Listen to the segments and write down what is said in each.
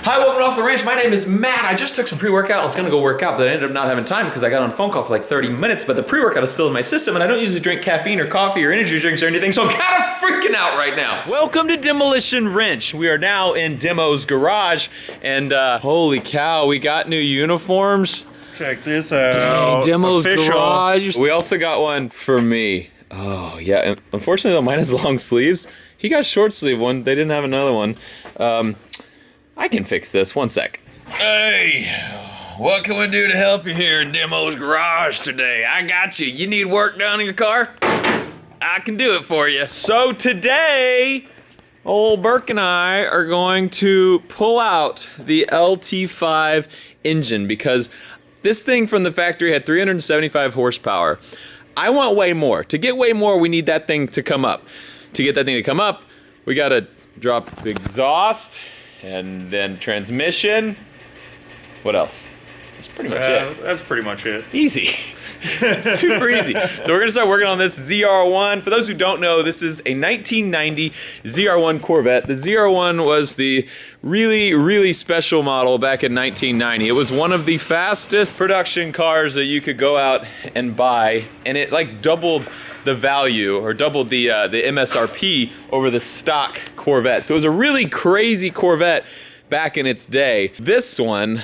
Hi, welcome to Off the Ranch. My name is Matt. I just took some pre-workout. I was gonna go work out, but I ended up not having time because I got on a phone call for like 30 minutes, but the pre-workout is still in my system and I don't usually drink caffeine or coffee or energy drinks or anything, so I'm kind of freaking out right now. Welcome to Demolition Wrench. We are now in Demo's garage and holy cow, we got new uniforms. Check this out. Dang, Demo's Official. garage. We also got one for me. Oh yeah, and unfortunately though, mine has long sleeves. He got short sleeve one. They didn't have another one. I can fix this. One sec. Hey, what can we do to help you here in Demo's garage today? I got you. You need work done in your car? I can do it for you. So today, old Burke and I are going to pull out the LT5 engine because this thing from the factory had 375 horsepower. I want way more. To get way more, we need that thing to come up. To get that thing to come up, we gotta drop the exhaust, and then transmission. What else? That's pretty much it. That's pretty much it. Easy. It's super easy. So we're gonna start working on this ZR1. For those who don't know, this is a 1990 ZR1 Corvette. The ZR1 was the really special model back in 1990. It was one of the fastest production cars that you could go out and buy, and it like doubled the value or doubled the MSRP over the stock Corvette. So it was a really crazy Corvette back in its day. This one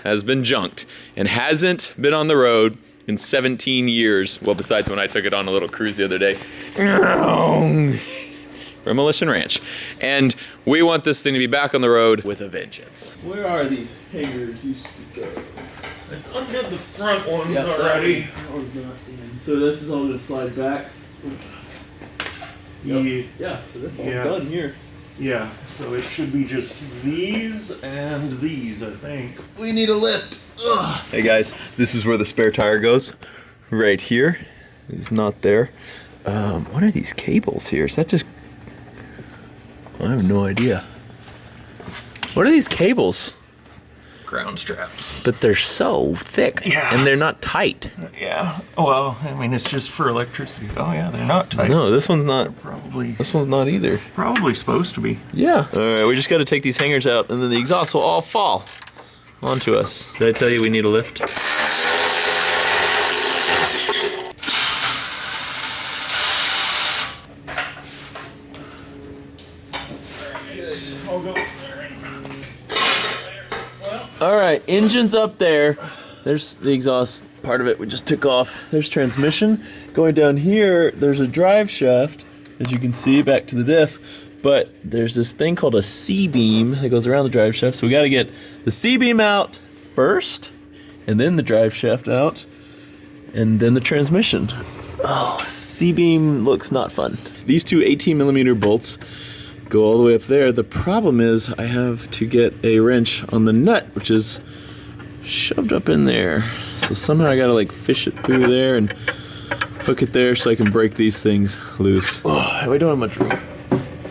has been junked and hasn't been on the road in 17 years. Well, besides when I took it on a little cruise the other day. Demolition Ranch. And we want this thing to be back on the road with a vengeance. Where are these hangers used to go? I undid the front ones Yep, already. That one's not in. So this is all gonna slide back. Yep. Yeah, so that's all Yeah. done here. Yeah, so it should be just these and these, I think. We need a lift. Ugh. Hey guys, this is where the spare tire goes. Right here. It's not there. What are these cables here? Is that just... I have no idea. What are these cables? Ground straps. But they're so thick, Yeah. and they're not tight. Yeah, well, I mean, it's just for electricity. Oh yeah, they're not tight. No, this one's not. Probably This one's not either. supposed to be. Yeah. All right, we just got to take these hangers out, and then the exhaust will all fall onto us. Did I tell you we need a lift? I'll go. All right, engine's up there. There's the exhaust part of it we just took off. There's transmission. Going down here, there's a drive shaft, as you can see, back to the diff. But there's this thing called a C-beam that goes around the drive shaft. So we gotta get the C-beam out first, and then the drive shaft out, and then the transmission. Oh, C-beam looks not fun. These two 18mm bolts go all the way up there. The problem is I have to get a wrench on the nut, which is shoved up in there. So somehow I gotta like fish it through there and hook it there so I can break these things loose. Oh, we don't have much room.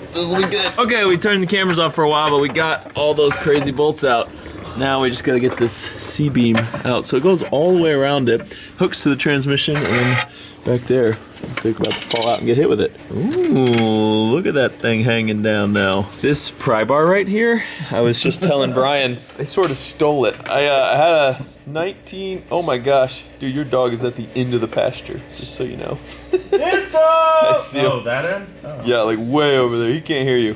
This will be good. Okay, we turned the cameras off for a while, but we got all those crazy bolts out. Now we just gotta get this C-beam out. So it goes all the way around it, hooks to the transmission and back there. So we're about to fall out and get hit with it. Ooh, look at that thing hanging down now. This pry bar right here, I was just telling Brian, I sort of stole it. I had a 19, oh my gosh. Dude, your dog is at the end of the pasture, just so you know. Disco! I see him. Oh, that end? Oh. Yeah, like way over there. He can't hear you.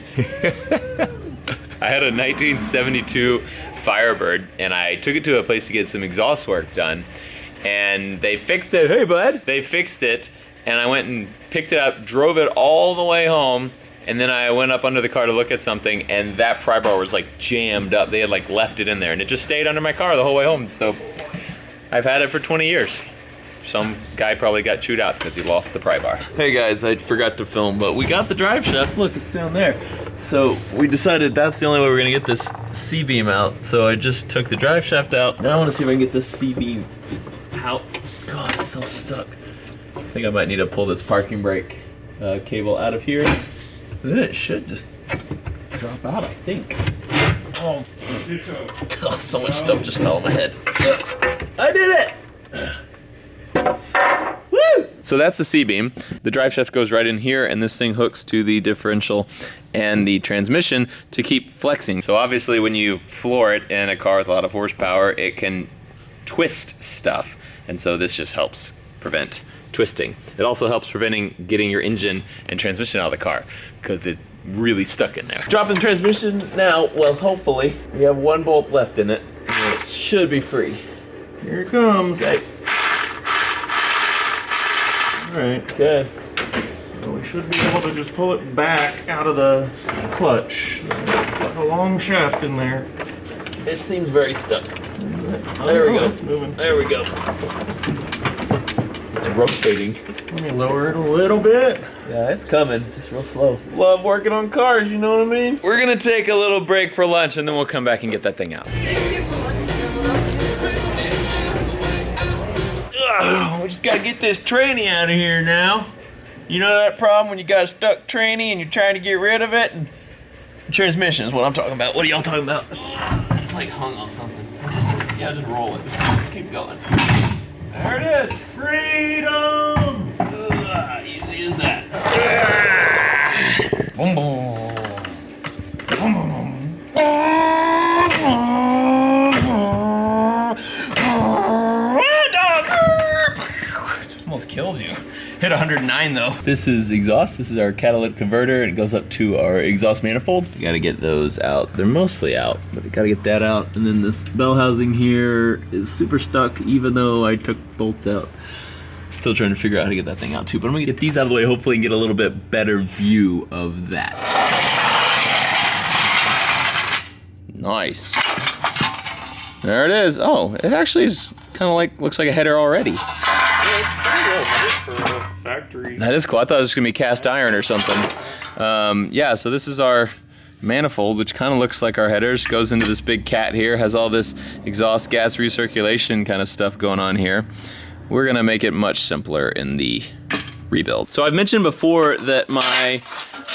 I had a 1972 Firebird, and I took it to a place to get some exhaust work done. And they fixed it. Hey, bud. They fixed it, and I went and picked it up, drove it all the way home, and then I went up under the car to look at something, and that pry bar was like jammed up. They had like left it in there, and it just stayed under my car the whole way home. So I've had it for 20 years. Some guy probably got chewed out because he lost the pry bar. Hey guys, I forgot to film, but we got the drive shaft. Look, it's down there. So we decided that's the only way we're gonna get this C-beam out. So I just took the drive shaft out. Now I wanna see if I can get this C-beam out. God, it's so stuck. I think I might need to pull this parking brake cable out of here. Then it should just drop out, I think. Oh, so much stuff just fell on my head. I did it! Woo! So that's the C-beam. The drive shaft goes right in here, and this thing hooks to the differential and the transmission to keep flexing. So obviously when you floor it in a car with a lot of horsepower, it can twist stuff. And so this just helps prevent twisting. It also helps preventing getting your engine and transmission out of the car because it's really stuck in there. Dropping the transmission now. Well, hopefully we have one bolt left in it. And it should be free. Here it comes. Okay. Alright. Good. So we should be able to just pull it back out of the clutch. It's got a long shaft in there. It seems very stuck. Oh, There we go. It's moving. There we go. It's rotating. Let me lower it a little bit. Yeah, it's coming. It's just real slow. Love working on cars, you know what I mean? We're gonna take a little break for lunch and then we'll come back and get that thing out. Ugh, we just gotta get this tranny out of here now. You know that problem when you got a stuck tranny and you're trying to get rid of it? And transmission is what I'm talking about. What are y'all talking about? It's like hung on something. Just roll it. Keep going. There it is. Freedom! Easy as that. Boom, boom. Boom, boom. Almost kills you. Hit 109 though. This is exhaust. This is our catalytic converter, and it goes up to our exhaust manifold. You gotta get those out. They're mostly out, but you gotta get that out. And then this bell housing here is super stuck, even though I took bolts out. Still trying to figure out how to get that thing out too, but I'm gonna get these out of the way, hopefully, and get a little bit better view of that. Nice. There it is. Oh, it actually is kind of like, looks like a header already. Factory. That is cool. I thought it was gonna be cast iron or something. Yeah, so this is our manifold, which kind of looks like our headers. Goes into this big cat here, has all this exhaust gas recirculation kind of stuff going on here. We're gonna make it much simpler in the rebuild. So I've mentioned before that my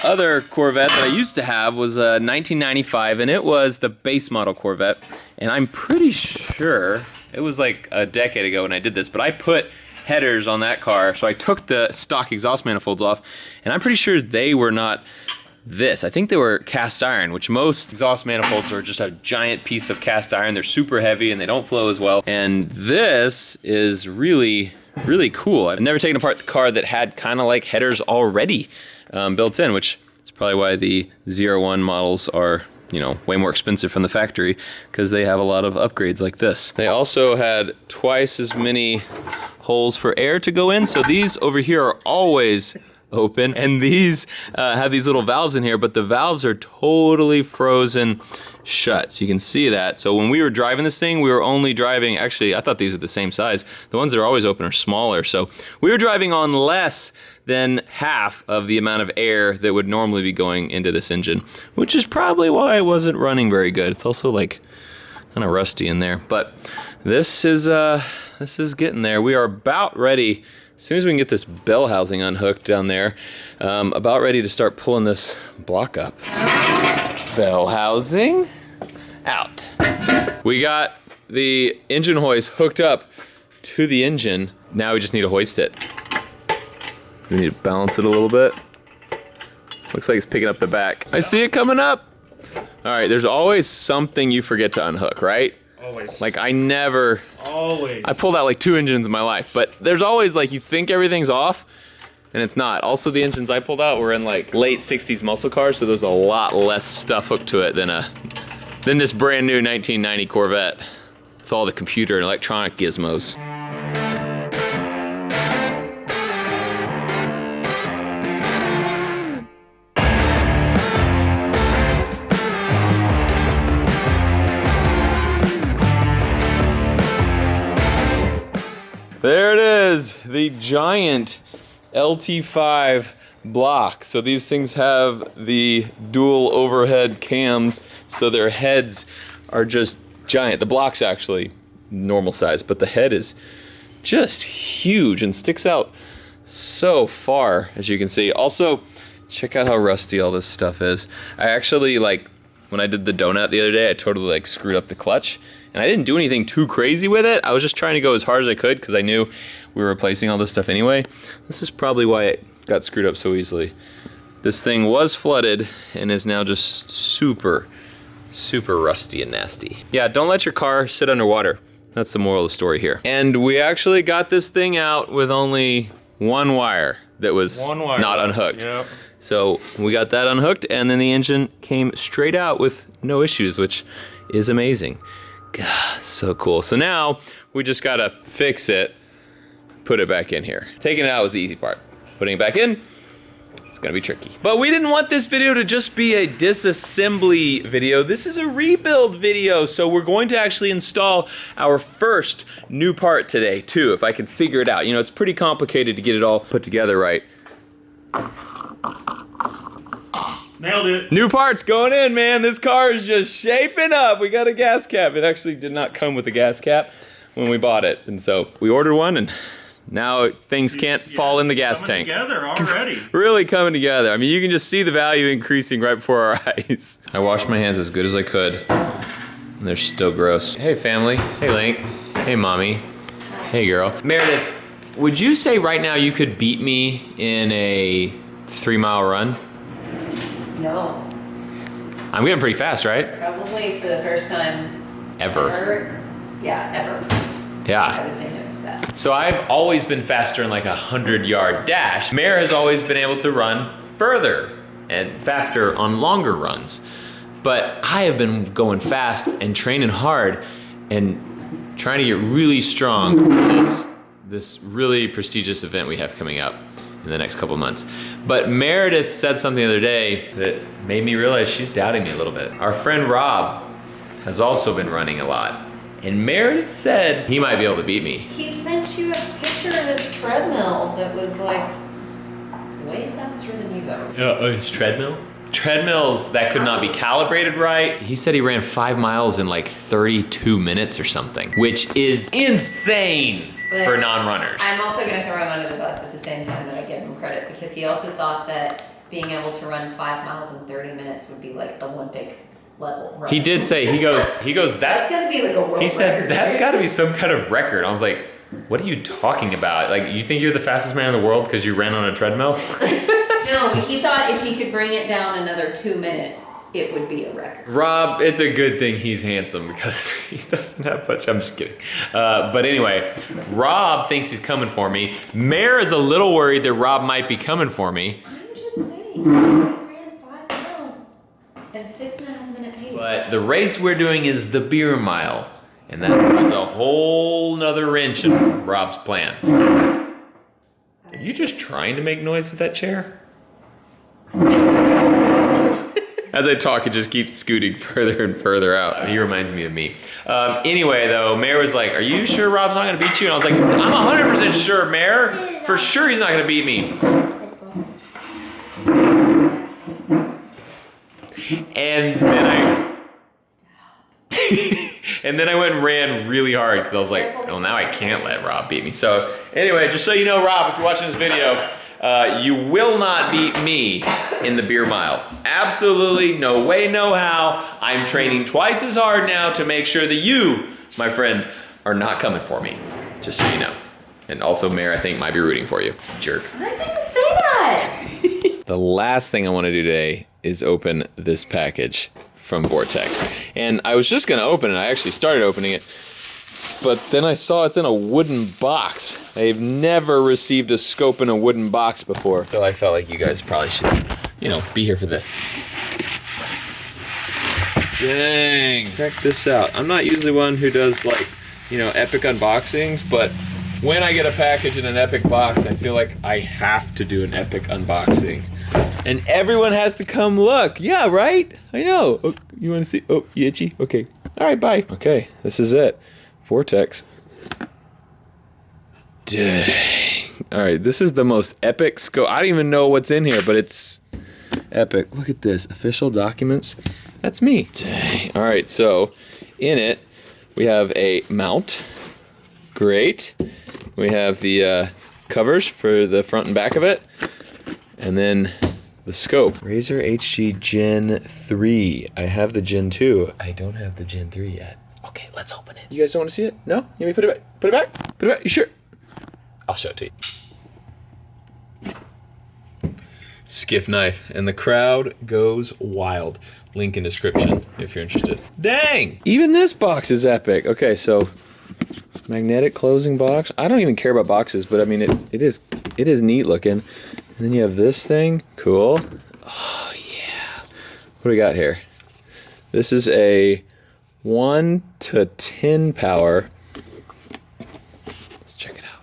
other Corvette that I used to have was a 1995, and it was the base model Corvette. And I'm pretty sure it was like a decade ago when I did this, but I put headers on that car, so I took the stock exhaust manifolds off, and I'm pretty sure they were not this. I think they were cast iron, which most exhaust manifolds are just a giant piece of cast iron. They're super heavy and they don't flow as well. And this is really, really cool. I've never taken apart the car that had kind of like headers already built in, which is probably why the ZR1 models are, you know, way more expensive from the factory, because they have a lot of upgrades like this. They also had twice as many holes for air to go in, so these over here are always open, and these have these little valves in here, but the valves are totally frozen shut, so you can see that. So when we were driving this thing, we were only driving, actually I thought these were the same size, the ones that are always open are smaller, so we were driving on less than half of the amount of air that would normally be going into this engine, which is probably why it wasn't running very good. It's also like kind of rusty in there, but this is getting there. We are about ready, as soon as we can get this bell housing unhooked down there, about ready to start pulling this block up. Bell housing out. We got the engine hoist hooked up to the engine. Now we just need to hoist it. We need to balance it a little bit. Looks like it's picking up the back. I see it coming up. All right, there's always something you forget to unhook, right? Always. Like I never, Always. I pulled out like 2 engines in my life, but there's always like, you think everything's off and it's not. Also the engines I pulled out were in like late 60s muscle cars, so there's a lot less stuff hooked to it than this brand new 1990 Corvette with all the computer and electronic gizmos. There it is, the giant LT5 block. So these things have the dual overhead cams, so their heads are just giant. The block's actually normal size, but the head is just huge and sticks out so far, as you can see. Also, check out how rusty all this stuff is. I actually, like, when I did the donut the other day, I totally like screwed up the clutch. And I didn't do anything too crazy with it. I was just trying to go as hard as I could because I knew we were replacing all this stuff anyway. This is probably why it got screwed up so easily. This thing was flooded and is now just super rusty and nasty. Yeah, don't let your car sit underwater. That's the moral of the story here. And we actually got this thing out with only one wire that was not unhooked. Yep. So we got that unhooked, and then the engine came straight out with no issues, which is amazing. God, so cool. So now we just gotta fix it, put it back in here. Taking it out was the easy part. Putting it back in, it's gonna be tricky. But we didn't want this video to just be a disassembly video. This is a rebuild video. So we're going to actually install our first new part today too, if I can figure it out. You know, it's pretty complicated to get it all put together right. Nailed it. New parts going in, man. This car is just shaping up. We got a gas cap. It actually did not come with a gas cap when we bought it. And so we ordered one, and now things can't fall in the gas tank. Together already. Really coming together. I mean, you can just see the value increasing right before our eyes. I washed my hands as good as I could, and they're still gross. Hey, family. Hey, Link. Hey, mommy. Hey, girl. Meredith, would you say right now you could beat me in a 3-mile run? No. I'm getting pretty fast, right? Probably for the first time Ever. Yeah, ever. I Yeah. would say no to that. So I've always been faster in like a 100-yard dash. Mare has always been able to run further and faster on longer runs. But I have been going fast and training hard and trying to get really strong for this really prestigious event we have coming up in the next couple months. But Meredith said something the other day that made me realize she's doubting me a little bit. Our friend Rob has also been running a lot. And Meredith said he might be able to beat me. He sent you a picture of his treadmill that was like way faster than you've ever. His treadmill? Treadmills that could not be calibrated right. He said he ran 5 miles in like 32 minutes or something, which is insane for non-runners. I'm also going to throw him under the bus at the same time that I give him credit, because he also thought that being able to run 5 miles in 30 minutes would be like Olympic level running. He did say, he goes, That's got to be like a world record. he said, that's right? got to be some kind of record. I was like, what are you talking about? Like, you think you're the fastest man in the world because you ran on a treadmill? No, he thought if he could bring it down another 2 minutes, it would be a record. Rob, it's a good thing he's handsome because he doesn't have much. I'm just kidding. But anyway, Rob thinks he's coming for me. Mare is a little worried that Rob might be coming for me. I'm just saying, he ran 5 miles at a 6.5 minute pace. But the race we're doing is the beer mile. And that throws a whole nother wrench in Rob's plan. Are you just trying to make noise with that chair? As I talk, it just keeps scooting further and further out. He reminds me of me. Anyway, though, Mare was like, are you sure Rob's not going to beat you? And I was like, I'm 100% sure, Mare. For sure he's not going to beat me. And then I went and ran really hard because I was like, well, now I can't let Rob beat me. So anyway, just so you know, Rob, if you're watching this video, you will not beat me in the beer mile. Absolutely no way, no how. I'm training twice as hard now to make sure that you, my friend, are not coming for me. Just so you know. And also, Mare, I think, might be rooting for you. Jerk. I didn't say that. The last thing I want to do today is open this package from Vortex. And I was just going to open it. I actually started opening it. But then I saw it's in a wooden box. I've never received a scope in a wooden box before. So I felt like you guys probably should, you know, be here for this. Dang. Check this out. I'm not usually one who does, like, you know, epic unboxings, but when I get a package in an epic box, I feel like I have to do an epic unboxing. And everyone has to come look. Yeah, right? I know. Oh, you want to see? Oh, you itchy? Okay. All right, bye. Okay, this is it. Vortex. Dang. All right, this is the most epic scope. I don't even know what's in here, but it's epic. Look at this. Official documents. That's me. Dang. All right, so in it, we have a mount. Great. We have the covers for the front and back of it. And then the scope. Razor HG Gen 3. I have the Gen 2. I don't have the Gen 3 yet. Okay, let's open it. You guys don't want to see it? No? You want me to put it back? Put it back? Put it back? You sure? I'll show it to you. Skiff knife, and the crowd goes wild. Link in description if you're interested. Dang! Even this box is epic. Okay, so magnetic closing box. I don't even care about boxes, but I mean it is neat looking. And then you have this thing. Cool. Oh yeah. What do we got here? This is a 1 to 10 power. Let's check it out.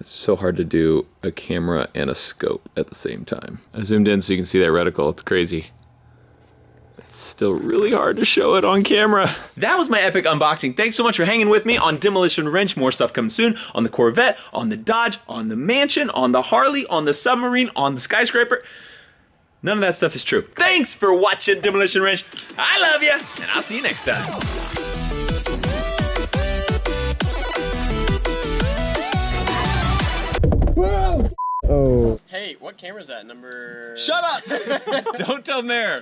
It's so hard to do a camera and a scope at the same time. I zoomed in so you can see that reticle. It's crazy. It's still really hard to show it on camera. That was my epic unboxing. Thanks so much for hanging with me on Demolition Wrench. More stuff coming soon on the Corvette, on the Dodge, on the Mansion, on the Harley, on the Submarine, on the Skyscraper. None of that stuff is true. Thanks for watching Demolition Wrench. I love you, and I'll see you next time. Oh. Hey, what camera is that? Number... Shut up! Don't tell Mayor.